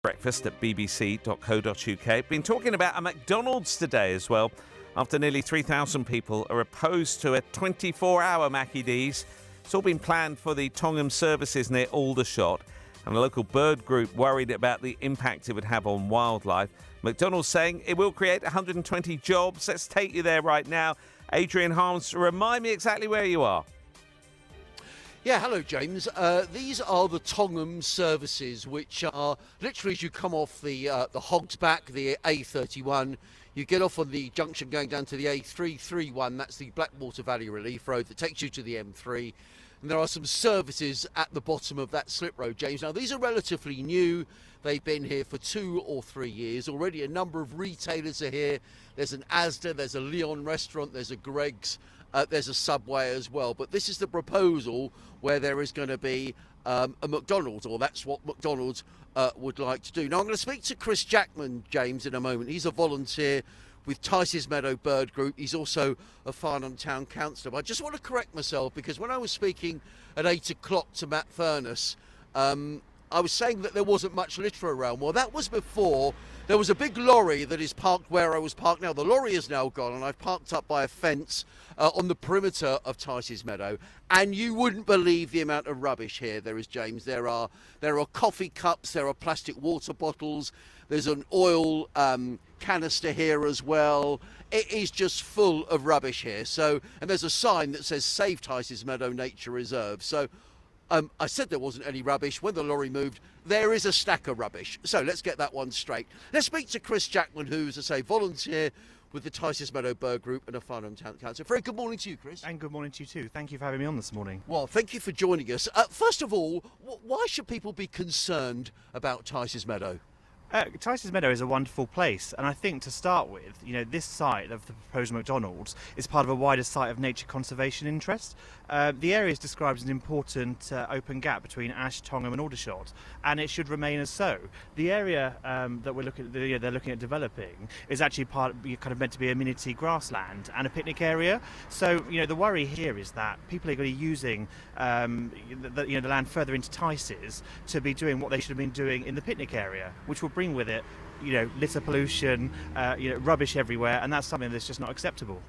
Breakfast at bbc.co.uk. Been talking about a McDonald's today as well, after nearly 3,000 people are opposed to a 24-hour Mackie D's. It's all been planned for the Tongham services near Aldershot, and a local bird group worried about the impact it would have on wildlife. McDonald's saying it will create 120 jobs. Let's take you there right now. Adrian Harms, remind me exactly where you are. Yeah, hello, James. These are the Tongham services, which are literally as you come off the Hogs Back, the A31, you get off on the junction going down to the A331. That's the Blackwater Valley Relief Road that takes you to the M3. And there are some services at the bottom of that slip road, James. Now, these are relatively new. They've been here for 2 or 3 years. Already a number of retailers are here. There's an Asda, there's a Leon restaurant, there's a Greggs. There's a Subway as well, but this is the proposal where there is going to be a McDonald's, or that's what McDonald's would like to do. Now, I'm going to speak to Chris Jackman, James, in a moment. He's a volunteer with Tice's Meadow Bird Group. He's also a Farnham Town Councillor. But I just want to correct myself, because when I was speaking at 8 o'clock to Matt Furness, I was saying that there wasn't much litter around. Well, that was before. There was a big lorry that is parked where I was parked now. The lorry is now gone, and I've parked up by a fence on the perimeter of Tice's Meadow. And you wouldn't believe the amount of rubbish here there is, James. There are coffee cups, there are plastic water bottles, there's an oil canister here as well. It is just full of rubbish here. So, and there's a sign that says Save Tice's Meadow Nature Reserve. So I said there wasn't any rubbish. When the lorry moved, there is a stack of rubbish. So let's get that one straight. Let's speak to Chris Jackman, who, as I say, volunteer with the Tice's Meadow Bird Group and a Farnham Town Council. Very good morning to you, Chris. And good morning to you too. Thank you for having me on this morning. Well, thank you for joining us. First of all, why should people be concerned about Tice's Meadow? Tice's Meadow is a wonderful place, and I think to start with, this site of the proposed McDonald's is part of a wider site of nature conservation interest. The area is described as an important open gap between Ash, Tongham and Aldershot, and it should remain as so. The area that they're looking at developing is actually meant to be a amenity grassland and a picnic area. So the worry here is that people are going to be using the land further into Tice's to be doing what they should have been doing in the picnic area, which will bring with it litter pollution, rubbish everywhere, and that's something that's just not acceptable.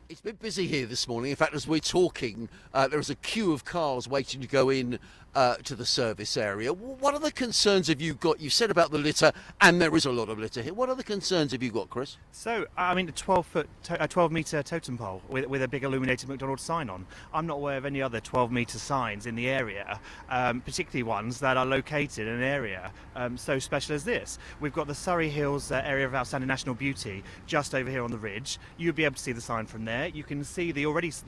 It's been busy here this morning. In fact, as we're talking, there is a queue of cars waiting to go in to the service area. What other concerns have you got? You said about the litter, and there is a lot of litter here. What other concerns have you got, Chris? So, a 12-metre totem pole with a big illuminated McDonald's sign on. I'm not aware of any other 12-metre signs in the area, particularly ones that are located in an area so special as this. We've got the Surrey Hills area of outstanding national beauty just over here on the ridge. You'll be able to see the sign from there. You can see the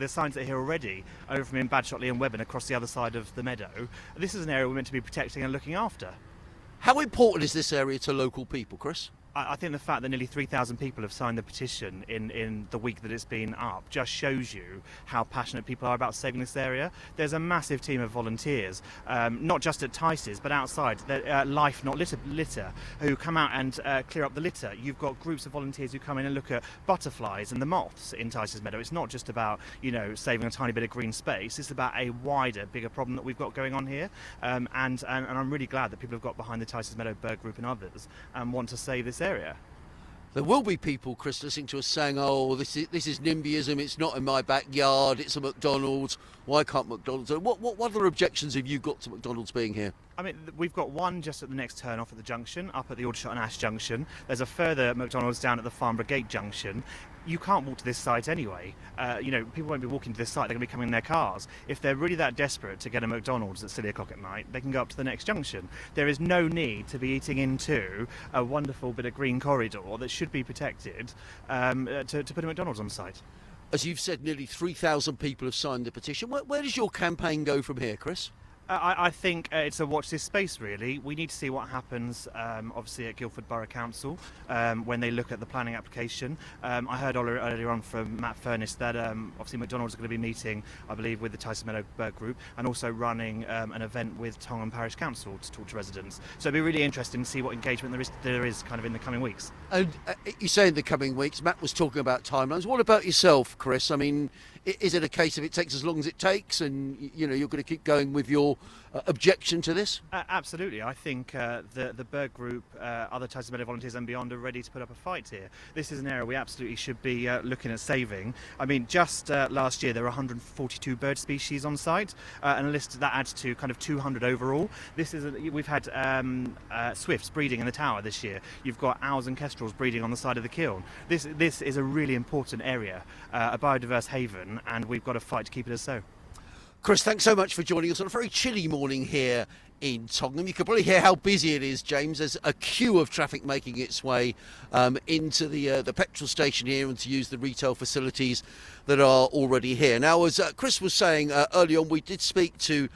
signs that are here already over from in Badshotley and Webburn across the other side of the meadow. This is an area we're meant to be protecting and looking after. How important is this area to local people, Chris? I think the fact that nearly 3,000 people have signed the petition in the week that it's been up just shows you how passionate people are about saving this area. There's a massive team of volunteers, not just at Tice's, but outside, Life Not Litter, who come out and clear up the litter. You've got groups of volunteers who come in and look at butterflies and the moths in Tice's Meadow. It's not just about, saving a tiny bit of green space. It's about a wider, bigger problem that we've got going on here. And I'm really glad that people have got behind the Tice's Meadow Bird Group and others and want to save this area. There will be people, Chris, listening to us saying, this is NIMBYism, it's not in my backyard, it's a McDonald's, why can't McDonald's? What other objections have you got to McDonald's being here? We've got one just at the next turn off at the junction, up at the Aldershot and Ash junction. There's a further McDonald's down at the Farnborough Gate junction. You can't walk to this site anyway. People won't be walking to this site, they're going to be coming in their cars. If they're really that desperate to get a McDonald's at 3 o'clock at night, they can go up to the next junction. There is no need to be eating into a wonderful bit of green corridor that should be protected to put a McDonald's on site. As you've said, nearly 3,000 people have signed the petition. Where does your campaign go from here, Chris? I think it's a watch this space, really. We need to see what happens, obviously, at Guildford Borough Council when they look at the planning application. I heard earlier on from Matt Furness that obviously McDonald's are going to be meeting, I believe, with the Tice Meadow Bird Group and also running an event with Tongham Parish Council to talk to residents. So it'll be really interesting to see what engagement there is kind of in the coming weeks. And you say in the coming weeks, Matt was talking about timelines. What about yourself, Chris? Is it a case of it takes as long as it takes, and you're going to keep going with your objection to this? Absolutely. I think the Berg Group, other Tice Meadow volunteers and beyond are ready to put up a fight here. This is an area we absolutely should be looking at saving. I mean, just last year there were 142 bird species on site, and a list that adds to kind of 200 overall. We've had swifts breeding in the tower this year. You've got owls and kestrels breeding on the side of the kiln. This is a really important area, a biodiverse haven, and we've got to fight to keep it as so. Chris, thanks so much for joining us on a very chilly morning here in Tongham. You can probably hear how busy it is, James. There's a queue of traffic making its way into the petrol station here and to use the retail facilities that are already here. Now, as Chris was saying early on, we did speak to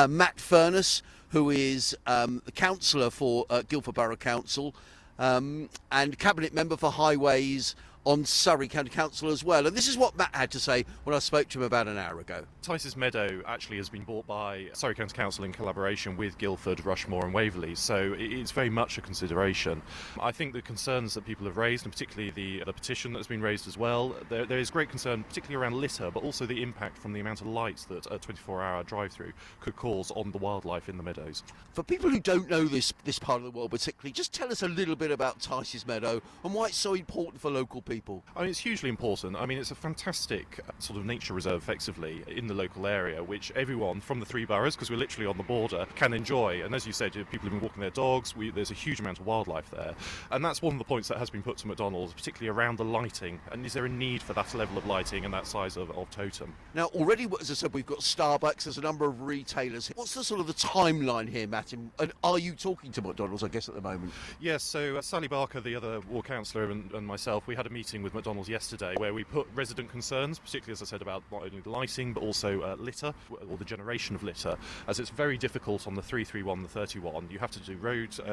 Matt Furness, who is the councillor for Guildford Borough Council and Cabinet Member for Highways on Surrey County Council as well. And this is what Matt had to say when I spoke to him about an hour ago. Tice's Meadow actually has been bought by Surrey County Council in collaboration with Guildford, Rushmore and Waverley, so it's very much a consideration. I think the concerns that people have raised, and particularly the petition that's been raised as well, there is great concern, particularly around litter, but also the impact from the amount of lights that a 24-hour drive-through could cause on the wildlife in the meadows. For people who don't know this part of the world particularly, just tell us a little bit about Tice's Meadow and why it's so important for local people. I mean, it's hugely important. I mean, it's a fantastic sort of nature reserve, effectively, in the local area, which everyone from the three boroughs, because we're literally on the border, can enjoy. And as you said, people have been walking their dogs. There's a huge amount of wildlife there. And that's one of the points that has been put to McDonald's, particularly around the lighting. And is there a need for that level of lighting and that size of totem? Now, already, as I said, we've got Starbucks, there's a number of retailers. What's the sort of the timeline here, Matt? And are you talking to McDonald's, I guess, at the moment? Yes, so Sally Barker, the other ward councillor, and myself, we had a meeting with McDonald's yesterday where we put resident concerns, particularly, as I said, about not only the lighting but also litter, or the generation of litter, as it's very difficult on the 331, the 31. You have to do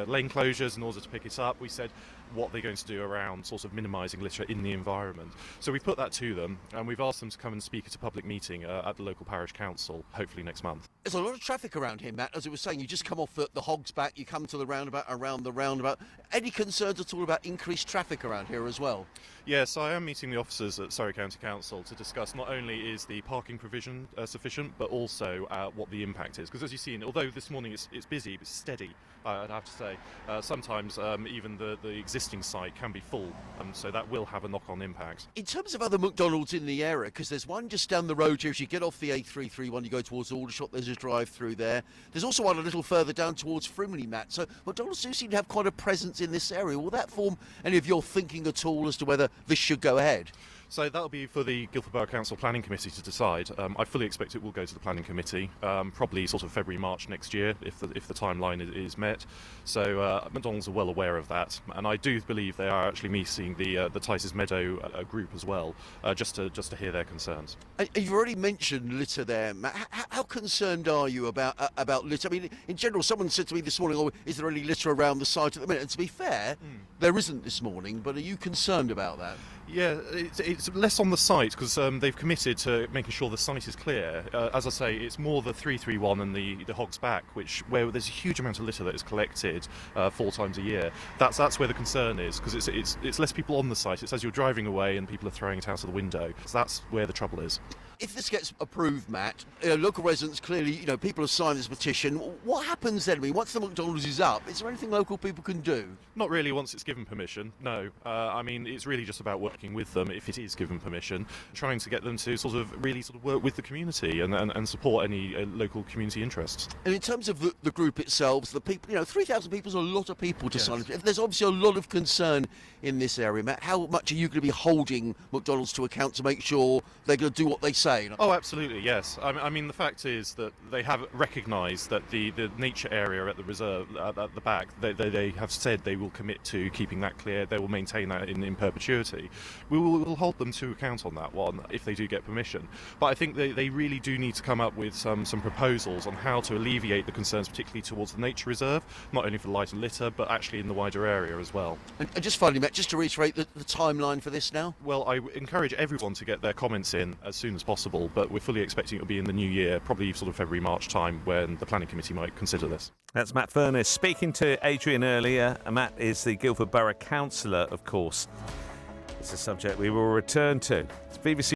lane closures in order to pick it up. We said what they're going to do around sort of minimising litter in the environment. So we put that to them, and we've asked them to come and speak at a public meeting at the local parish council, hopefully next month. There's a lot of traffic around here, Matt. As I was saying, you just come off the Hogs Back, you come to the roundabout, around the roundabout. Any concerns at all about increased traffic around here as well? Yes, I am meeting the officers at Surrey County Council to discuss not only is the parking provision sufficient, but also what the impact is. Because as you've seen, although this morning it's busy, it's steady, I'd have to say. Sometimes even the existing site can be full, so that will have a knock-on impact. In terms of other McDonald's in the area, because there's one just down the road here, as you get off the A331, you go towards Aldershot, there's a drive-through there. There's also one a little further down towards Frimley, Matt. So McDonald's do seem to have quite a presence in this area. Will that form any of your thinking at all as to whether this should go ahead? So that'll be for the Guildford Borough Council Planning Committee to decide. I fully expect it will go to the Planning Committee, probably sort of February, March next year, if the timeline is met. So McDonald's are well aware of that, and I do believe they are actually meeting the Tice's Meadow group as well, just to hear their concerns. You've already mentioned litter there, Matt. How concerned are you about litter? I mean, in general, someone said to me this morning, "Oh, is there any litter around the site at the minute?" And to be fair, there isn't this morning. But are you concerned about that? Yeah, it's less on the site because they've committed to making sure the site is clear. As I say, it's more the 331 and the Hogs Back, where there's a huge amount of litter that is collected 4 times a year. That's where the concern is, because it's less people on the site. It's as you're driving away and people are throwing it out of the window. So that's where the trouble is. If this gets approved, Matt, local residents clearly, people have signed this petition. What happens then? I mean, once the McDonald's is up, is there anything local people can do? Not really once it's given permission, no. I mean, it's really just about working with them, if it is given permission, trying to get them to sort of really sort of work with the community and support any local community interests. And in terms of the group itself, the people, 3,000 people is a lot of people to Yes. sign up. There's obviously a lot of concern in this area, Matt. How much are you going to be holding McDonald's to account to make sure they're going to do what they say? Oh, absolutely, yes. I mean, the fact is that they have recognised that the nature area at the reserve, at the back, they have said they will commit to keeping that clear. They will maintain that in perpetuity. We'll hold them to account on that one if they do get permission. But I think they really do need to come up with some proposals on how to alleviate the concerns, particularly towards the nature reserve, not only for light and litter, but actually in the wider area as well. And just finally, Matt, just to reiterate the timeline for this now? Well, I encourage everyone to get their comments in as soon as possible, but we're fully expecting it will be in the new year, probably sort of February, March time, when the Planning Committee might consider this. That's Matt Furness speaking to Adrian earlier. Matt is the Guildford Borough Councillor, of course. It's a subject we will return to. It's BBC